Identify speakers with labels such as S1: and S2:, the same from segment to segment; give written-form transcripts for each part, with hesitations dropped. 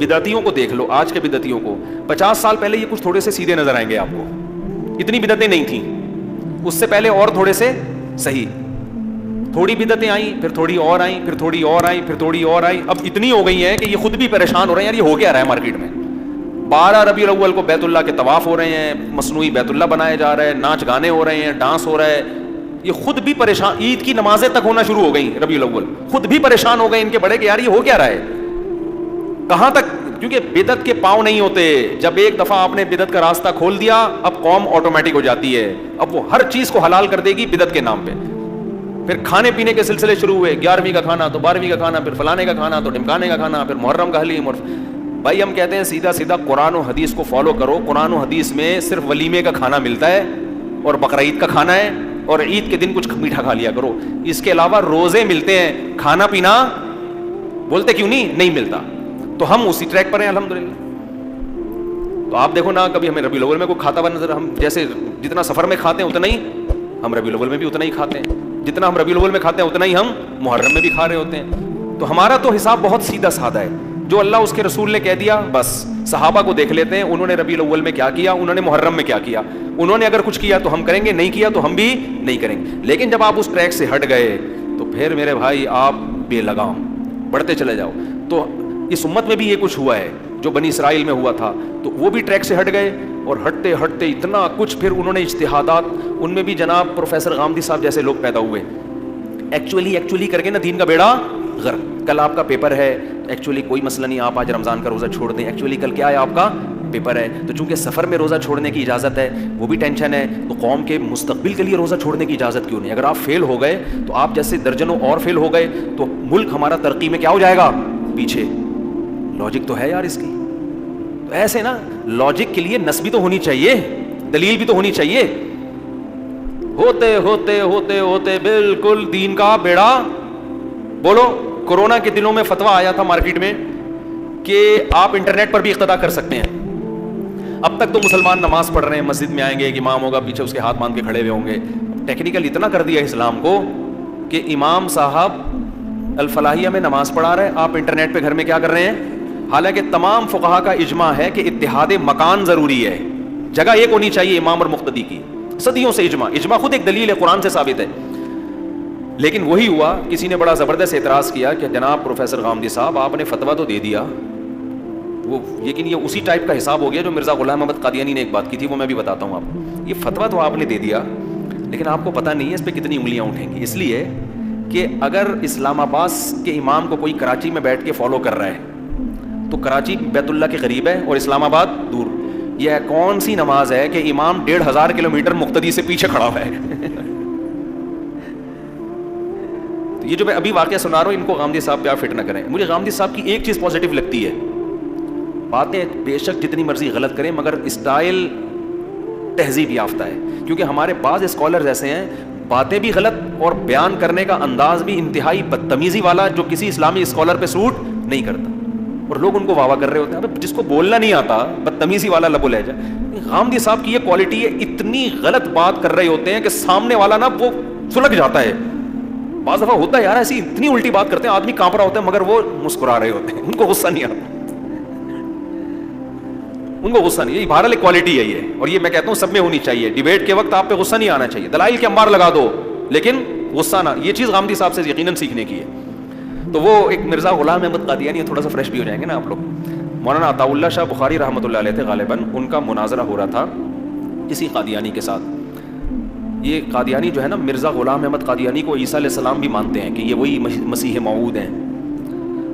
S1: بدعتیوں کو دیکھ لو, آج کے بدعتیوں کو, 50 سال پہلے یہ کچھ تھوڑے سے سیدھے نظر آئیں گے آپ کو, اتنی بدعتیں نہیں تھیں. اس سے پہلے اور تھوڑے سے صحیح, تھوڑی بدعتیں آئیں, پھر تھوڑی اور آئیں, پھر تھوڑی اور آئیں, پھر تھوڑی اور آئیں, اب اتنی ہو گئی ہیں کہ یہ خود بھی پریشان ہو رہے ہیں, یار یہ ہو کیا رہا ہے مارکیٹ میں. 12 ربیع الاول کو بیت اللہ کے طواف ہو رہے ہیں, مصنوعی بیت اللہ بنائے جا رہے ہیں, ناچ گانے ہو رہے ہیں, ڈانس ہو رہا ہے, یہ خود بھی پریشان. عید کی نمازیں تک ہونا شروع ہو گئیں ربیع الاول, خود بھی پریشان ہو گئے ان کے بڑے کہ یار یہ ہو کیا رہا ہے, کہاں تک. کیونکہ بدعت کے پاؤں نہیں ہوتے, جب ایک دفعہ آپ نے بدعت کا راستہ کھول دیا اب قوم آٹومیٹک ہو جاتی ہے, اب وہ ہر چیز کو حلال کر دے گی بدعت کے نام پہ. پھر کھانے پینے کے سلسلے شروع ہوئے, 11ویں کا کھانا تو 12ویں کا کھانا, پھر فلانے کا کھانا تو ڈمکانے کا کھانا, پھر محرم کا حلیم. اور بھائی ہم کہتے ہیں سیدھا سیدھا قرآن و حدیث کو فالو کرو. قرآن و حدیث میں صرف ولیمے کا کھانا ملتا ہے اور بقرعید کا کھانا ہے, اور عید کے دن کچھ میٹھا کھا لیا کرو. اس کے علاوہ روزے ملتے ہیں, کھانا پینا بولتے کیوں نہیں ملتا. تو ہم اسی ٹریک پر ہیں الحمدللہ. تو آپ دیکھو نا, کبھی ہمیں ربیع الاول میں کوئی کھاتا ہوا نظر, ہم جیسے جتنا سفر میں کھاتے ہیں اتنا ہی ہم ربیع الاول میں بھی اتنا ہی کھاتے ہیں, جتنا ہم ربیع الاول میں کھاتے ہیں اتنا ہی ہم محرم میں بھی کھا رہے ہوتے ہیں. تو ہمارا تو حساب بہت سیدھا سادہ ہے, جو اللہ اس کے رسول نے کہہ دیا بس. صحابہ کو دیکھ لیتے ہیں, انہوں نے ربیع الاول میں کیا کیا, انہوں نے محرم میں کیا کیا, انہوں نے اگر کچھ کیا تو ہم کریں گے, نہیں کیا تو ہم بھی نہیں کریں گے. لیکن جب آپ اس ٹریک سے ہٹ گئے تو پھر میرے بھائی آپ بے لگام بڑھتے چلے جاؤ. تو اس امت میں بھی یہ کچھ ہوا ہے جو بنی اسرائیل میں ہوا تھا, تو وہ بھی ٹریک سے ہٹ گئے, اور ہٹتے ہٹتے اتنا کچھ, پھر انہوں نے اجتہادات, ان میں بھی جناب پروفیسر غامدی صاحب جیسے لوگ پیدا ہوئے, ایکچولی کر کے نا دین کا بیڑا غرق. کل آپ کا پیپر ہے, ایکچولی کوئی مسئلہ نہیں, آپ آج رمضان کا روزہ چھوڑ دیں, ایکچولی کل کیا ہے آپ کا پیپر ہے. تو چونکہ سفر میں روزہ چھوڑنے کی اجازت ہے, وہ بھی ٹینشن ہے, تو قوم کے مستقبل کے لیے روزہ چھوڑنے کی اجازت کیوں نہیں. اگر آپ فیل ہو گئے تو آپ جیسے درجنوں اور فیل ہو گئے تو ملک ہمارا ترقی میں کیا ہو جائے گا, پیچھے. لاجک تو ہے یار اس کی. تو ایسے نا لاجک کے لیے نس بھی تو ہونی چاہیے, دلیل بھی تو ہونی چاہیے. ہوتے ہوتے ہوتے ہوتے بالکل دین کا بیڑا. بولو, کورونا کے دنوں میں فتویٰ آیا تھا مارکیٹ میں کہ آپ انٹرنیٹ پر بھی اقتدا کر سکتے ہیں. اب تک تو مسلمان نماز پڑھ رہے ہیں, مسجد میں آئیں گے, ایک امام ہوگا, پیچھے اس کے ہاتھ باندھ کے کھڑے ہوئے ہوں گے. ٹیکنیکل اتنا کر دیا اسلام کو کہ امام صاحب الفلاحیہ میں نماز پڑھا رہے ہیں, آپ انٹرنیٹ پہ گھر میں کیا کر رہے ہیں. حالانکہ تمام فقہا کا اجماع ہے کہ اتحاد مکان ضروری ہے, جگہ ایک ہونی چاہیے امام اور مقتدی کی. صدیوں سے اجماع خود ایک دلیل ہے, قرآن سے ثابت ہے. لیکن وہی ہوا, کسی نے بڑا زبردست اعتراض کیا کہ جناب پروفیسر غامدی صاحب آپ نے فتویٰ تو دے دیا, وہ لیکن یہ اسی ٹائپ کا حساب ہو گیا جو مرزا غلام احمد قادیانی نے ایک بات کی تھی, وہ میں بھی بتاتا ہوں آپ کو. یہ فتویٰ تو آپ نے دے دیا, لیکن آپ کو پتہ نہیں ہے اس پہ کتنی انگلیاں اٹھیں گی. اس لیے کہ اگر اسلام آباد کے امام کو کوئی کراچی میں بیٹھ کے فالو کر رہا ہے تو کراچی بیت اللہ کے قریب ہے اور اسلام آباد دور. یہ کون سی نماز ہے کہ امام 1500 کلومیٹر مقتدی سے پیچھے کھڑا ہوا ہے. یہ جو میں ابھی واقعہ سنا رہا ہوں, ان کو غامدی صاحب پہ آپ فٹ نہ کریں. مجھے غامدی صاحب کی ایک چیز پازیٹیو لگتی ہے, باتیں بے شک جتنی مرضی غلط کریں مگر اسٹائل تہذیب یافتہ ہے. کیونکہ ہمارے بعض اسکالرز ایسے ہیں, باتیں بھی غلط اور بیان کرنے کا انداز بھی انتہائی بدتمیزی والا, جو کسی اسلامی اسکالر پہ سوٹ نہیں کرتا, اور لوگ ان کو واہ واہ کر رہے ہوتے ہیں. اب جس کو بولنا نہیں آتا, بدتمیزی والا لب و لہجہ. غامدی صاحب کی یہ کوالٹی ہے, اتنی غلط بات کر رہے ہوتے ہیں کہ سامنے والا نا وہ سلگ جاتا ہے. بعض دفعہ ہوتا ہے یار ایسی اتنی الٹی بات کرتے ہیں, آدمی کانپ رہا ہوتا ہے مگر وہ مسکرا رہے ہوتے ہیں, ان کو غصہ نہیں آتا, ان کو غصہ نہیں. یہ بہرحال ایک کوالٹی ہے یہ, اور یہ میں کہتا ہوں سب میں ہونی چاہیے. ڈیبیٹ کے وقت آپ پہ غصہ نہیں آنا چاہیے, دلائل کے انبار لگا دو لیکن غصہ نہ. یہ چیز غامدی صاحب سے یقیناً سیکھنے کی ہے. تو وہ ایک مرزا غلام احمد قادیانی, تھوڑا سا فریش بھی ہو جائیں گے نا آپ لوگ. مولانا عطا اللہ شاہ بخاری رحمۃ اللہ علیہ تھے غالباً, ان کا مناظرہ ہو رہا تھا کسی قادیانی کے ساتھ. یہ قادیانی جو ہے نا, مرزا غلام احمد قادیانی کو عیسیٰ علیہ السلام بھی مانتے ہیں کہ یہ وہی مسیح موعود ہیں.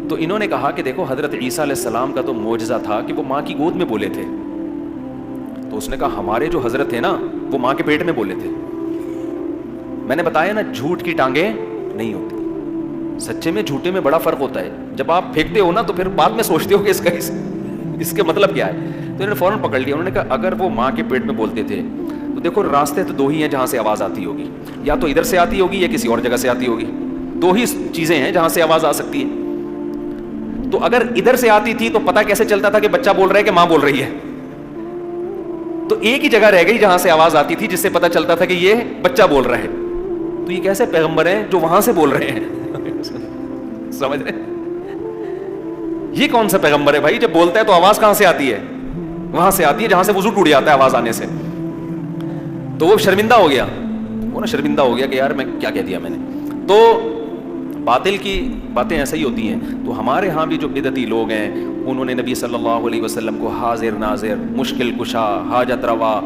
S1: تو انہوں نے کہا کہ دیکھو حضرت عیسیٰ علیہ السلام کا تو معجزہ تھا کہ وہ ماں کی گود میں بولے تھے. تو اس نے کہا ہمارے جو حضرت تھے نا وہ ماں کے پیٹ میں بولے تھے. میں نے بتایا نا جھوٹ کی ٹانگیں نہیں ہوتی, سچے میں جھوٹے میں بڑا فرق ہوتا ہے. جب آپ پھینکتے ہو نا تو پھر بعد میں سوچتے ہو کہ اس کے مطلب کیا ہے. تو انہوں نے فوراً پکڑ لیا. انہوں نے کہا اگر وہ ماں کے پیٹ میں بولتے تھے تو دیکھو راستے تو دو ہی ہیں جہاں سے آواز آتی ہوگی, یا تو ادھر سے آتی ہوگی یا کسی اور جگہ سے آتی ہوگی. دو ہی چیزیں ہیں جہاں سے آواز آ سکتی ہے. تو اگر ادھر سے آتی تھی تو پتہ کیسے چلتا تھا کہ بچہ بول رہا ہے کہ ماں بول رہی ہے. تو ایک ہی جگہ رہ گئی جہاں سے آواز آتی تھی جس سے پتہ چلتا تھا کہ یہ بچہ بول رہا ہے. تو یہ کیسے پیغمبر ہیں جو وہاں سے بول رہے ہیں, سمجھ رہے. یہ کون سا پیغمبر ہے بھائی؟ جب بولتا ہے تو آواز کہاں سے آتی ہے؟ وہاں سے آتی ہے جہاں سے وضو ٹوٹ جاتا ہے آواز آنے سے. تو وہ شرمندہ ہو گیا, وہ نا شرمندہ ہو گیا کہ یار میں کیا کہہ دیا میں نے. تو باطل کی باتیں ایسا ہی ہوتی ہیں. تو ہمارے ہاں بھی جو بدعتی لوگ ہیں انہوں نے نبی صلی اللہ علیہ وسلم کو حاضر ناظر, مشکل کشا, حاجت روا,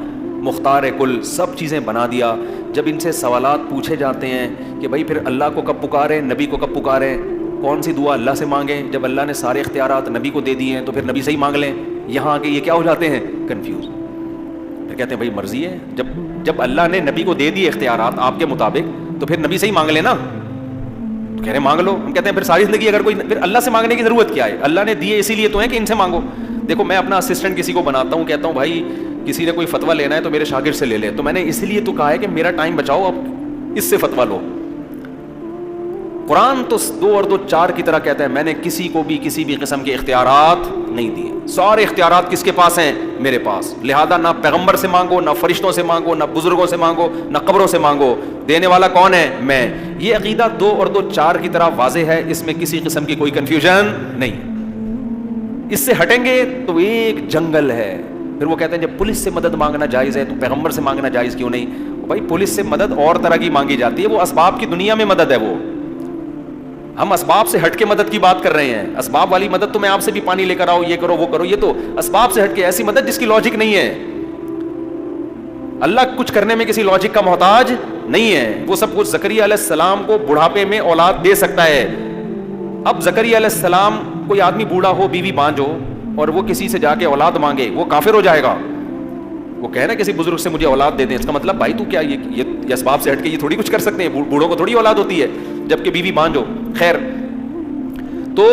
S1: مختار کل سب چیزیں بنا دیا. جب ان سے سوالات پوچھے جاتے ہیں کہ بھائی پھر اللہ کو کب پکاریں, نبی کو کب پکاریں, کون سی دعا اللہ سے مانگیں, جب اللہ نے سارے اختیارات نبی کو دے دیے ہیں تو پھر نبی سے ہی مانگ لیں. یہاں آ کے یہ کیا ہو جاتے ہیں؟ کنفیوز. پھر کہتے ہیں بھائی مرضی ہے, جب اللہ نے نبی کو دے دیے اختیارات آپ کے مطابق تو پھر نبی سے ہی مانگ لینا. تو کہہ رہے ہیں مانگ لو. ہم کہتے ہیں پھر ساری زندگی اگر کوئی, پھر اللہ سے مانگنے کی ضرورت کیا ہے؟ اللہ نے دیے اسی لیے تو ہے کہ ان سے مانگو. دیکھو میں اپنا اسسٹنٹ کسی کو بناتا ہوں, کہتا ہوں بھائی کسی نے کوئی فتویٰ لینا ہے تو میرے شاگرد سے لے لے. تو میں نے اسی لیے تو کہا ہے کہ میرا ٹائم بچاؤ, اب اس سے فتویٰ لو. قرآن تو 2 اور 2 4 کی طرح کہتا ہے میں نے کسی کو بھی کسی بھی قسم کے اختیارات نہیں دیے. سارے اختیارات کس کے پاس ہیں؟ میرے پاس. لہذا نہ پیغمبر سے مانگو, نہ فرشتوں سے مانگو, نہ بزرگوں سے مانگو, نہ قبروں سے مانگو. دینے والا کون ہے؟ میں. یہ عقیدہ 2 اور 2 4 کی طرح واضح ہے, اس میں کسی قسم کی کوئی کنفیوژن نہیں. اس سے ہٹیں گے تو ایک جنگل ہے. پھر وہ کہتے ہیں جب پولیس سے مدد مانگنا جائز ہے تو پیغمبر سے مانگنا جائز کیوں نہیں؟ بھائی پولیس سے مدد اور طرح کی مانگی جاتی ہے, وہ اسباب کی دنیا میں مدد ہے. وہ ہم اسباب سے ہٹ کے مدد کی بات کر رہے ہیں. اسباب والی مدد تو میں آپ سے بھی پانی لے کر آؤ, یہ کرو وہ کرو, یہ تو اسباب سے ہٹ کے ایسی مدد جس کی لاجک نہیں ہے. اللہ کچھ کرنے میں کسی لاجک کا محتاج نہیں ہے. وہ سب کچھ زکریا علیہ السلام کو بڑھاپے میں اولاد دے سکتا ہے. اب زکریا علیہ السلام, کوئی آدمی بوڑھا ہو, بیوی بانجھ ہو, اور وہ کسی سے جا کے اولاد مانگے, وہ کافر ہو جائے گا. وہ کہہ رہا ہے کسی بزرگ سے مجھے اولاد دے دیں, اس کا مطلب بھائی تو کیا یہ اسباب سے ہٹ کے یہ تھوڑی کچھ کر سکتے ہیں؟ بوڑھوں کو تھوڑی اولاد ہوتی ہے جبکہ بیوی بانجھ ہو. خیر, تو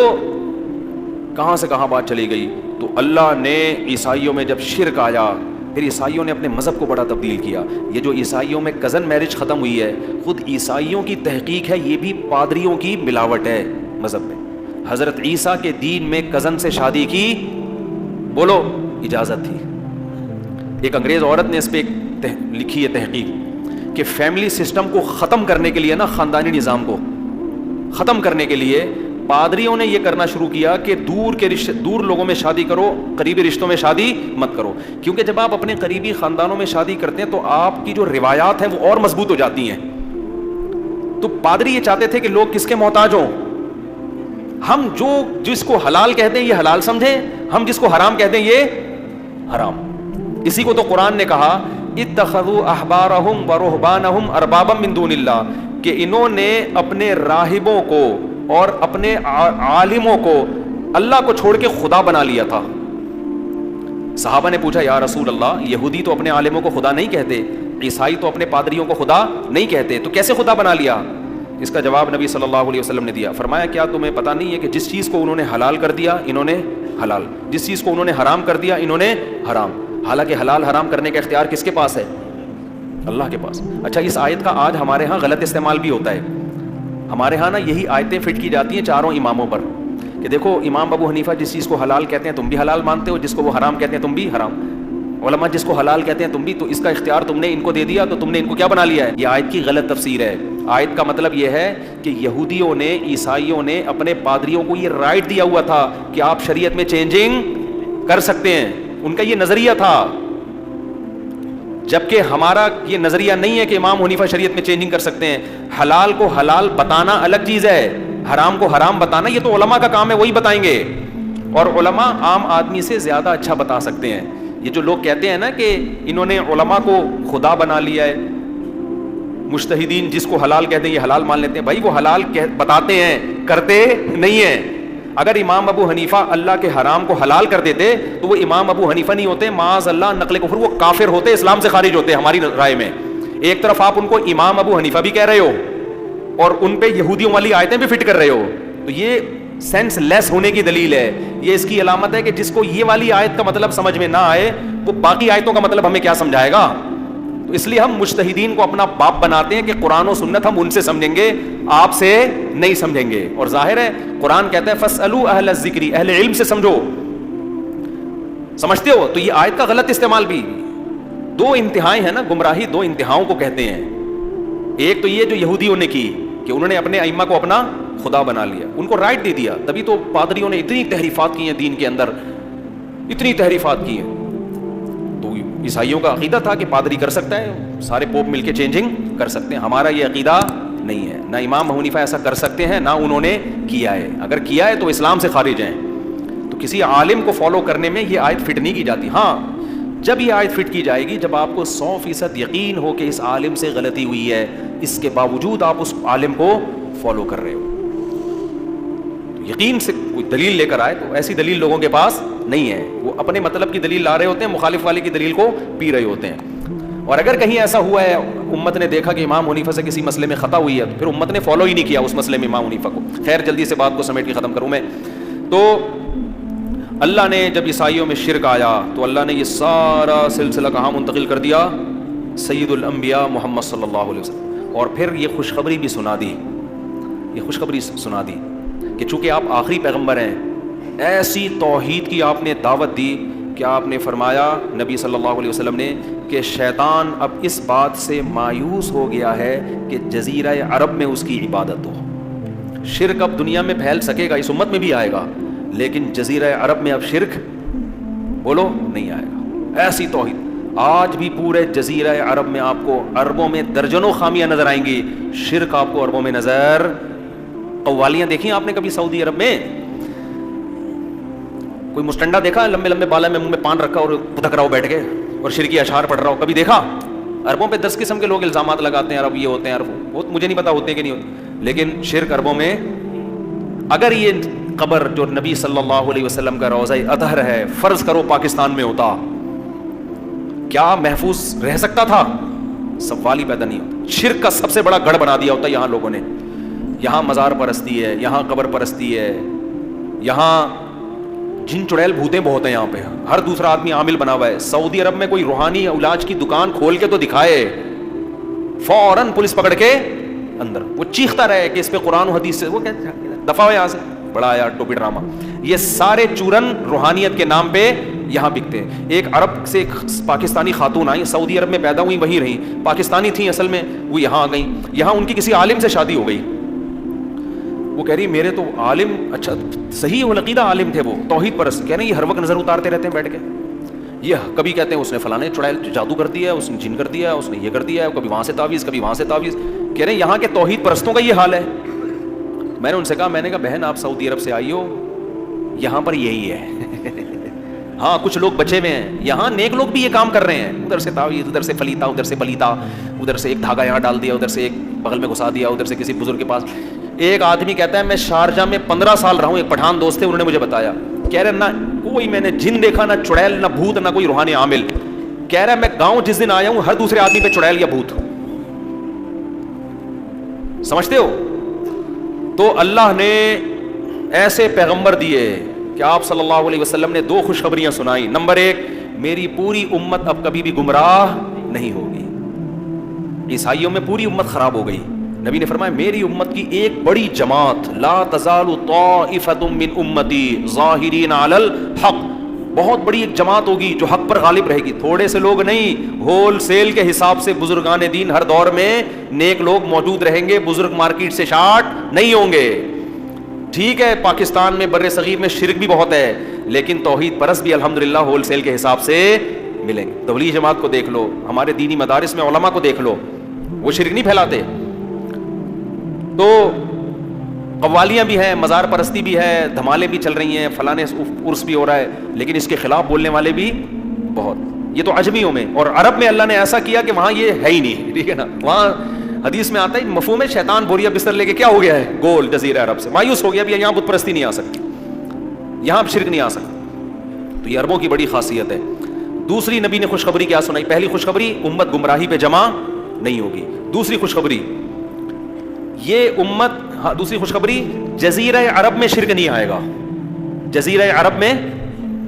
S1: کہاں سے کہاں بات چلی گئی. تو اللہ نے عیسائیوں میں جب شرک آیا, پھر عیسائیوں نے اپنے مذہب کو بڑا تبدیل کیا. یہ جو عیسائیوں میں کزن میرج ختم ہوئی ہے, خود عیسائیوں کی تحقیق ہے, یہ بھی پادریوں کی ملاوٹ ہے مذہب میں. حضرت عیسیٰ کے دین میں کزن سے شادی کی, بولو, اجازت تھی. ایک انگریز عورت نے اس پہ لکھی ہے تحقیق کہ فیملی سسٹم کو ختم کرنے کے لیے نا, خاندانی نظام کو ختم کرنے کے لیے پادریوں نے یہ کرنا شروع کیا کہ دور لوگوں میں شادی کرو, قریبی رشتوں میں شادی مت کرو. کیونکہ جب آپ اپنے قریبی خاندانوں میں شادی کرتے ہیں تو آپ کی جو روایات ہیں وہ اور مضبوط ہو جاتی ہیں. تو پادری یہ چاہتے تھے کہ لوگ کس کے محتاج ہوں؟ ہم جس کو حلال کہتے ہیں یہ حلال سمجھیں, ہم جس کو حرام کہتے ہیں یہ حرام. اسی کو تو قرآن نے کہا اتخذوا احبارہم ورہبانہم اربابا من دون اللہ, کہ انہوں نے اپنے راہبوں کو اور اپنے عالموں کو اللہ کو چھوڑ کے خدا بنا لیا تھا. صحابہ نے پوچھا یا رسول اللہ, یہودی تو اپنے عالموں کو خدا نہیں کہتے, عیسائی تو اپنے پادریوں کو خدا نہیں کہتے, تو کیسے خدا بنا لیا؟ اس کا جواب نبی صلی اللہ علیہ وسلم نے دیا. فرمایا کیا تمہیں پتہ نہیں ہے کہ جس چیز کو انہوں نے حلال کر دیا انہوں نے حلال, جس چیز کو انہوں نے حرام کر دیا انہوں نے حرام. حالانکہ حلال حرام کرنے کا اختیار کس کے پاس ہے؟ اللہ کے پاس. اچھا, اس آیت کا آج ہمارے ہاں غلط استعمال بھی ہوتا ہے. ہمارے ہاں نا یہی آیتیں فٹ کی جاتی ہیں چاروں اماموں پر کہ دیکھو امام ابو حنیفہ جس چیز کو حلال کہتے ہیں تم بھی حلال مانتے ہو, جس کو وہ حرام کہتے ہیں تم بھی حرام. علماء جس کو حلال کہتے ہیں تم بھی, تو اس کا اختیار تم نے ان کو دے دیا, تو تم نے ان کو کیا بنا لیا ہے؟ یہ آیت کی غلط تفسیر ہے. آیت کا مطلب یہ ہے کہ یہودیوں نے, عیسائیوں نے اپنے پادریوں کو یہ رائٹ دیا ہوا تھا کہ آپ شریعت میں چینجنگ کر سکتے ہیں. ان کا یہ نظریہ تھا, جبکہ ہمارا یہ نظریہ نہیں ہے کہ امام حنیفہ شریعت میں چینجنگ کر سکتے ہیں. حلال کو حلال بتانا الگ چیز ہے, حرام کو حرام بتانا یہ تو علماء کا کام ہے, وہی بتائیں گے. اور علماء عام آدمی سے زیادہ اچھا بتا سکتے ہیں. یہ جو لوگ کہتے ہیں نا کہ انہوں نے علماء کو خدا بنا لیا ہے, مجتہدین جس کو حلال کہتے ہیں یہ حلال مان لیتے ہیں, بھائی وہ حلال بتاتے ہیں, کرتے نہیں ہیں. اگر امام ابو حنیفہ اللہ کے حرام کو حلال کر دیتے تو وہ امام ابو حنیفہ نہیں ہوتے, معاذ اللہ نقل کفر, وہ کافر ہوتے, اسلام سے خارج ہوتے ہماری رائے میں. ایک طرف آپ ان کو امام ابو حنیفہ بھی کہہ رہے ہو اور ان پہ یہودیوں والی آیتیں بھی فٹ کر رہے ہو, تو یہ سینس لیس ہونے کی دلیل ہے. یہ اس کی علامت ہے کہ جس کو یہ والی آیت کا مطلب سمجھ میں نہ آئے وہ باقی آیتوں کا مطلب ہمیں کیا سمجھائے گا. تو اس لیے ہم مجتہدین کو اپنا باپ بناتے ہیں کہ قرآن و سنت ہم ان سے سمجھیں گے, آپ سے نہیں سمجھیں گے. اور ظاہر ہے قرآن کہتا ہے فاسألوا اہل الذکر, اہل علم سے سمجھو. سمجھتے ہو؟ تو یہ آیت کا غلط استعمال بھی, 2 انتہائیں ہیں نا گمراہی, 2 انتہاؤں کو کہتے ہیں. ایک تو یہ جو یہودیوں نے کی کہ انہوں نے اپنے ائمہ کو اپنا خدا بنا لیا, ان کو رائٹ دے دیا. تبھی تو پادریوں نے اتنی تحریفات کی ہیں دین کے اندر, اتنی تحریفات کی ہیں. تو عیسائیوں کا عقیدہ تھا کہ پادری کر سکتا ہے, سارے پوپ مل کے چینجنگ کر سکتے ہیں. ہمارا یہ عقیدہ نہیں ہے, نہ امام ابو حنیفہ ایسا کر سکتے ہیں, نہ انہوں نے کیا ہے. اگر کیا ہے تو اسلام سے خارج ہیں. تو کسی عالم کو فالو کرنے میں یہ آیت فٹ نہیں کی جاتی. ہاں جب یہ آیت فٹ کی جائے گی جب آپ کو 100% یقین ہو کہ اس عالم سے غلطی ہوئی ہے, اس کے باوجود آپ اس عالم کو فالو کر رہے ہو. یقین سے کوئی دلیل لے کر آئے تو ایسی دلیل لوگوں کے پاس نہیں ہے, وہ اپنے مطلب کی دلیل لا رہے ہوتے ہیں, مخالف والے کی دلیل کو پی رہے ہوتے ہیں. اور اگر کہیں ایسا ہوا ہے امت نے دیکھا کہ امام حنیفہ سے کسی مسئلے میں خطا ہوئی ہے تو پھر امت نے فالو ہی نہیں کیا اس مسئلے میں امام حنیفہ کو. خیر جلدی سے بات کو سمیٹ کے ختم کروں میں. تو اللہ نے جب عیسائیوں میں شرک آیا تو اللہ نے یہ سارا سلسلہ کہاں منتقل کر دیا, سید الانبیاء محمد صلی اللہ علیہ وسلم. اور پھر یہ خوشخبری بھی سنا دی, یہ خوشخبری سنا دی کہ چونکہ آپ آخری پیغمبر ہیں, ایسی توحید کی آپ نے دعوت دی کہ آپ نے فرمایا نبی صلی اللہ علیہ وسلم نے کہ شیطان اب اس بات سے مایوس ہو گیا ہے کہ جزیرہ عرب میں اس کی عبادت ہو. شرک اب دنیا میں پھیل سکے گا, اس امت میں بھی آئے گا, لیکن جزیرہ عرب میں اب شرک بولو نہیں آئے گا. ایسی توحید آج بھی پورے جزیرہ عرب میں آپ کو عربوں میں درجنوں خامیاں نظر آئیں گی, شرک آپ کو عربوں میں نظر. قوالیاں دیکھی آپ نے کبھی سعودی عرب میں؟ کوئی مسٹنڈا دیکھا لمبے لمبے بالا میں منہ میں پان رکھا اور پتک رہا ہو بیٹھ کے اور شرکی اشعار پڑھ رہا ہو, کبھی دیکھا؟ عربوں پہ 10 قسم کے لوگ الزامات لگاتے ہیں, عرب یہ ہوتے ہیں, عرب وہ مجھے نہیں پتا ہوتے ہیں کہ نہیں ہوتے, لیکن شرک عربوں میں. اگر یہ قبر جو نبی صلی اللہ علیہ وسلم کا روضہ اطہر ہے فرض کرو پاکستان میں ہوتا, کیا محفوظ رہ سکتا تھا؟ سوال ہی پیدا نہیں ہوتا. شرک کا سب سے بڑا گڑھ بنا دیا ہوتا یہاں لوگوں نے. یہاں مزار پرستی ہے, یہاں قبر پرستی ہے, یہاں جن چڑیل بھوتیں بہت ہیں, یہاں پہ ہر دوسرا آدمی عامل بنا ہوا ہے. سعودی عرب میں کوئی روحانی علاج کی دکان کھول کے تو دکھائے, فوراً پولیس پکڑ کے اندر. وہ چیختا رہے کہ اس پہ قرآن و حدیث سے, وہ کہتے ہیں دفعہ ہو یہاں سے, بڑا یار ٹوپی ڈرامہ. یہ سارے چورن روحانیت کے نام پہ یہاں بکتے ہیں. ایک عرب سے ایک پاکستانی خاتون آئی, سعودی عرب میں پیدا ہوئی, وہیں رہی, پاکستانی تھیں اصل میں, وہ یہاں آ گئیں. یہاں ان کی کسی عالم سے شادی ہو گئی. وہ کہہ رہی میرے تو عالم, اچھا صحیح العقیدہ عالم تھے, وہ توحید پرست, کہہ رہے ہیں یہ ہر وقت نظر اتارتے رہتے ہیں بیٹھ کے. یہ کبھی کہتے ہیں اس نے فلانے چڑیل جادو کر دیا ہے, اس نے جن کر دیا ہے, اس نے یہ کر دیا ہے, کبھی وہاں سے تعویذ, کبھی وہاں سے تعویذ. کہہ رہے ہیں یہاں کے توحید پرستوں کا یہ حال ہے. میں نے ان سے کہا بہن آپ سعودی عرب سے آئی ہو, یہاں پر یہی ہے. ہاں کچھ لوگ بچے ہوئے ہیں, یہاں نیک لوگ بھی یہ کام کر رہے ہیں. ادھر سے تعویذ, ادھر سے فلیتا, ادھر سے پلیتا, ادھر سے ایک دھاگا یہاں ڈال دیا, ادھر سے ایک بغل میں گھسا دیا, ادھر سے کسی بزرگ کے پاس. ایک آدمی کہتا ہے میں شارجہ میں 15 سال رہا ہوں, ایک پٹھان دوست تھے, انہوں نے مجھے بتایا. کہہ رہے نہ کوئی میں نے جن دیکھا, نہ چڑیل, نہ بھوت, نہ کوئی روحانی عامل. کہہ رہا ہے میں گاؤں جس دن آیا ہوں ہر دوسرے آدمی پہ چڑیل یا بھوت. سمجھتے ہو؟ تو اللہ نے ایسے پیغمبر دیے کہ آپ صلی اللہ علیہ وسلم نے 2 خوشخبریاں سنائی. نمبر 1, میری پوری امت اب کبھی بھی گمراہ نہیں ہوگی. عیسائیوں میں پوری امت خراب ہو گئی. نبی نے فرمایا میری امت کی ایک بڑی جماعت, لا تزال طائفۃ من امتی ظاہرین علی الحق, بہت بڑی ایک جماعت ہوگی جو حق پر غالب رہے گی. تھوڑے سے لوگ نہیں, ہول سیل کے حساب سے بزرگان دین ہر دور میں نیک لوگ موجود رہیں گے. بزرگ مارکیٹ سے شارٹ نہیں ہوں گے. ٹھیک ہے پاکستان میں بر صغیر میں شرک بھی بہت ہے, لیکن توحید پرست بھی الحمدللہ ہول سیل کے حساب سے ملیں گے. تبلیغ جماعت کو دیکھ لو, ہمارے دینی مدارس میں علماء کو دیکھ لو, وہ شرک نہیں پھیلاتے. تو قوالیاں بھی ہیں, مزار پرستی بھی ہے, دھمالے بھی چل رہی ہیں, فلانے عرس بھی ہو رہا ہے, لیکن اس کے خلاف بولنے والے بھی بہت. یہ تو عجمیوں میں, اور عرب میں اللہ نے ایسا کیا کہ وہاں یہ ہے ہی نہیں. ٹھیک ہے نا, وہاں حدیث میں آتا ہے مفہوم ہے شیطان بوریا بستر لے کے کیا ہو گیا ہے, گول جزیرہ عرب سے مایوس ہو گیا. اب یہاں بت پرستی نہیں آ سکتی, یہاں اب شرک نہیں آ سکتا. تو یہ عربوں کی بڑی خاصیت ہے. دوسری نبی نے خوشخبری کیا سنائی؟ پہلی خوشخبری امت گمراہی پہ جمع نہیں ہوگی. دوسری خوشخبری یہ امت, دوسری خوشخبری جزیرہ عرب میں شرک نہیں آئے گا, جزیرہ عرب میں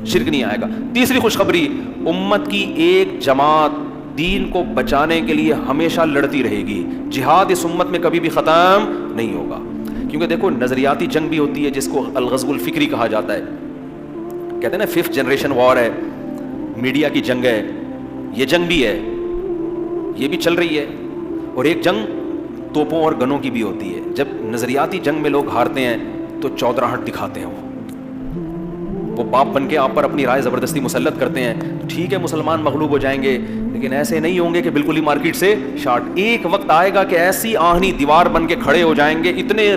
S1: شرک نہیں آئے گا. تیسری خوشخبری امت کی ایک جماعت دین کو بچانے کے لیے ہمیشہ لڑتی رہے گی. جہاد اس امت میں کبھی بھی ختم نہیں ہوگا. کیونکہ دیکھو نظریاتی جنگ بھی ہوتی ہے جس کو الغزو الفکری کہا جاتا ہے. کہتے ہیں نا 5th جنریشن وار ہے, میڈیا کی جنگ ہے, یہ جنگ بھی ہے, یہ بھی چل رہی ہے. اور ایک جنگ توپوں اور گنوں کی بھی ہوتی ہے. جب نظریاتی جنگ میں لوگ ہارتے ہیں تو چودراہٹ دکھاتے ہیں, وہ باپ بن کے آپ پر اپنی رائے زبردستی مسلط کرتے ہیں. ٹھیک ہے مسلمان مغلوب ہو جائیں گے, لیکن ایسے نہیں ہوں گے کہ بالکل ہی مارکیٹ سے شارٹ. ایک وقت آئے گا کہ ایسی آہنی دیوار بن کے کھڑے ہو جائیں گے, اتنے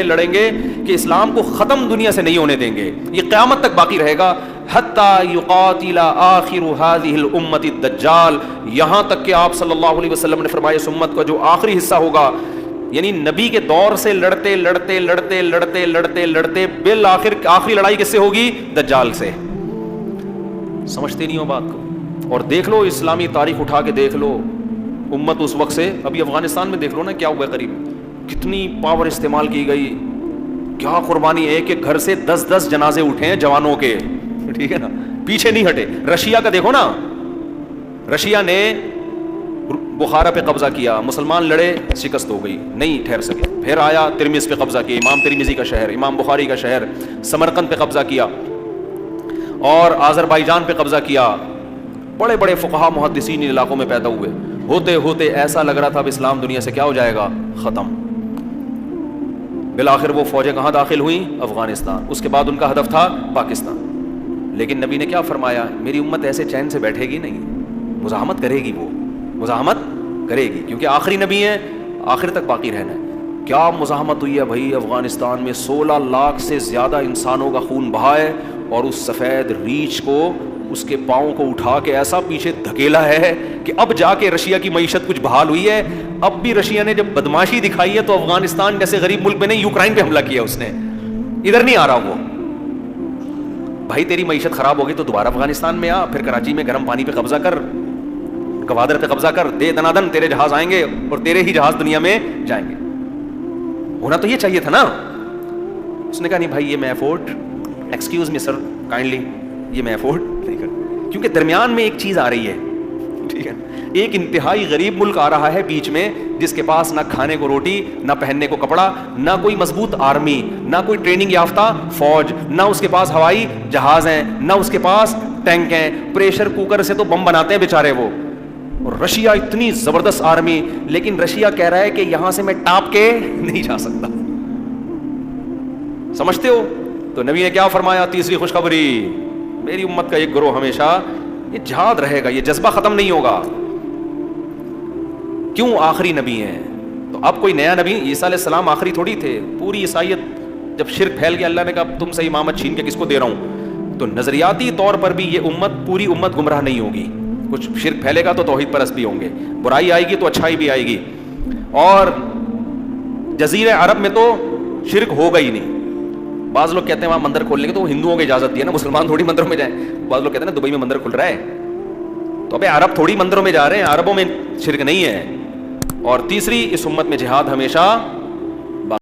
S1: لڑیں گے کہ اسلام کو ختم دنیا سے نہیں ہونے دیں گے. یہ قیامت تک باقی رہے گا. حتی یقاتل آخر هذه الامت الدجال, یہاں تک کہ آپ صلی اللہ علیہ وسلم نے فرمایا اس امت کا جو آخری حصہ ہوگا, یعنی نبی کے دور سے لڑتے بالآخر آخری لڑائی کس سے ہوگی؟ دجال سے. سمجھتے نہیں ہو بات کو. اور دیکھ لو اسلامی تاریخ اٹھا کے دیکھ لو, امت اس وقت سے, ابھی افغانستان میں دیکھ لو نا کیا ہوا ہے قریب, کتنی پاور استعمال کی گئی, کیا قربانی ہے کہ گھر سے 10 جنازے اٹھے ہیں جوانوں کے, ٹھیک ہے نا, پیچھے نہیں ہٹے. رشیا کا دیکھو نا, رشیا نے بخارا پہ قبضہ کیا, مسلمان لڑے, شکست ہو گئی, نہیں ٹھہر سکے. پھر آیا ترمذ پہ قبضہ کیا, امام ترمذی کا شہر, امام بخاری کا شہر. سمرقند پہ قبضہ کیا اور آذربائیجان پہ قبضہ کیا. بڑے بڑے فقہا محدثین ان علاقوں میں پیدا ہوئے. ہوتے ہوتے ایسا لگ رہا تھا اب اسلام دنیا سے کیا ہو جائے گا, ختم. بالآخر وہ فوجیں کہاں داخل ہوئیں؟ افغانستان. اس کے بعد ان کا ہدف تھا پاکستان. لیکن نبی نے کیا فرمایا, میری امت ایسے چین سے بیٹھے گی نہیں, مزاحمت کرے گی, وہ مزاحمت کرے گی, کیونکہ آخری نبی ہیں, آخر تک باقی رہنا ہے. کیا مزاحمت ہوئی ہے بھائی افغانستان میں, 16 لاکھ سے زیادہ انسانوں کا خون بہا ہے, اور اس سفید ریچھ کو, اس کے پاؤں کو اٹھا کے ایسا پیچھے دھکیلا ہے کہ اب جا کے رشیا کی معیشت کچھ بحال ہوئی ہے. اب بھی رشیا نے جب بدماشی دکھائی ہے تو افغانستان جیسے غریب ملک میں نہیں, یوکرائن پہ حملہ کیا اس نے, ادھر نہیں آ رہا وہ. بھائی تیری معیشت خراب ہوگی تو دوبارہ افغانستان میں آ, پھر کراچی میں گرم پانی پہ قبضہ کر, گوادر پہ قبضہ کر, دے دنادن تیرے جہاز آئیں گے اور تیرے ہی جہاز دنیا میں جائیں گے. ہونا تو یہ چاہیے تھا نا. اس نے کہا نہیں بھائی یہ میں افورڈ, ایکسکیوز می سر کائنڈلی, یہ میں افورڈ نہیں کر, کیونکہ درمیان میں ایک چیز آ رہی ہے, ٹھیک ہے, ایک انتہائی غریب ملک آ رہا ہے بیچ میں, جس کے پاس نہ کھانے کو روٹی, نہ پہننے کو کپڑا, نہ کوئی مضبوط آرمی, نہ کوئی ٹریننگ یافتہ فوج, نہ اس کے پاس ہوائی جہاز ہیں, نہ اس کے پاس ٹینک ہیں, پریشر کوکر سے تو بم بناتے ہیں بیچارے وہ. اور رشیا اتنی زبردست آرمی, لیکن رشیا کہہ رہا ہے کہ یہاں سے میں ٹاپ کے نہیں جا سکتا. سمجھتے ہو؟ تو نبی نے کیا فرمایا, تیسری خوشخبری, میری امت کا ایک گروہ ہمیشہ یہ جہاد رہے گا, یہ جذبہ ختم نہیں ہوگا. کیوں؟ آخری نبی ہیں. تو اب کوئی نیا نبی, عیسیٰ علیہ السلام آخری تھوڑی تھے. پوری عیسائیت جب شرک پھیل گیا, اللہ نے کہا تم سے امامت چھین کے کس کو دے رہا ہوں. تو نظریاتی طور پر بھی یہ امت, پوری امت گمراہ نہیں ہوگی. کچھ شرک پھیلے گا تو توحید پرست بھی ہوں گے, برائی آئے گی تو اچھائی بھی آئے گی. اور جزیرہ عرب میں تو شرک ہوگا ہی نہیں. بعض لوگ کہتے ہیں وہاں مندر کھولنے کے, تو ہندوؤں کو اجازت دی ہے نا, مسلمان تھوڑی مندروں میں جائیں. بعض لوگ کہتے ہیں نا دبئی میں مندر کھل رہا ہے, تو ابے عرب تھوڑی مندروں میں جا رہے ہیں, عربوں میں شرک نہیں ہے. اور تیسری, اس امت میں جہاد ہمیشہ